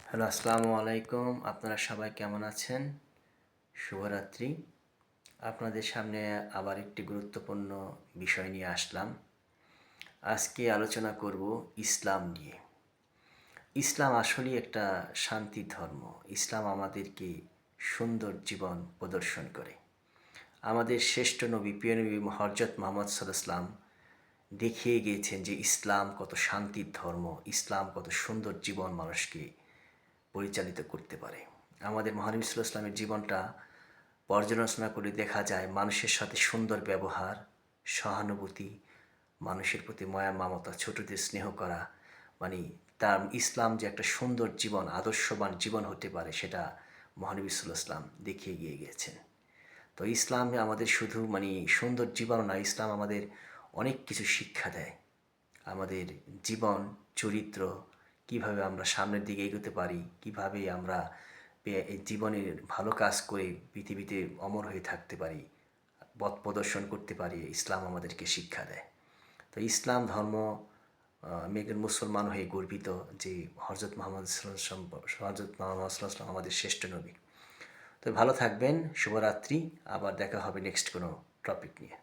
Hello, আসসালামু আলাইকুম। আপনারা সবাই কেমন আছেন? শুভরাত্রি। আপনাদের সামনে আবার একটি গুরুত্বপূর্ণ বিষয় নিয়ে আসলাম। আজকে আলোচনা করব ইসলাম নিয়ে। ইসলাম আসলেই একটা শান্তির ধর্ম। ইসলাম আমাদেরকে সুন্দর জীবন প্রদর্শন করে। আমাদের শ্রেষ্ঠ নবী, প্রিয় নবী হযরত মুহাম্মদ সাল্লাল্লাহু আলাইহি ওয়াসাল্লাম দেখিয়ে গিয়েছেন যে ইসলাম কত শান্তির ধর্ম, ইসলাম কত সুন্দর জীবন মানুষকে পরিচালিত করতে পারে। আমাদের মহানবী সাল্লাল্লাহু আলাইহি ওয়াসাল্লামের জীবনটা পর্যালোচনা করে দেখা যায় মানুষের সাথে সুন্দর ব্যবহার, সহানুভূতি, মানুষের প্রতি মায়া মমতা, ছোটদের স্নেহ করা, মানে তার ইসলাম যে একটা সুন্দর জীবন, আদর্শবান জীবন হতে পারে সেটা মহানবী সাল্লাল্লাহু আলাইহি ওয়াসাল্লাম দেখিয়ে গিয়েছেন। তো ইসলাম আমাদের শুধু সুন্দর জীবন না, ইসলাম আমাদের অনেক কিছু শিক্ষা দেয়। আমাদের জীবন চরিত্র, কিভাবে আমরা সামনের দিকে এগোতে পারি, কিভাবে আমরা এই জীবনের ভালো কাজ করে পৃথিবীতে অমর হয়ে থাকতে পারি, পথ প্রদর্শন করতে পারি, ইসলাম আমাদেরকে শিক্ষা দেয়। তো ইসলাম ধর্ম আমি একজন মুসলমান হয়ে গর্বিত যে হজরত মোহাম্মদ আমাদের শ্রেষ্ঠ নবী। তো ভালো থাকবেন, শুভরাত্রি। আবার দেখা হবে নেক্সট কোনো টপিক নিয়ে।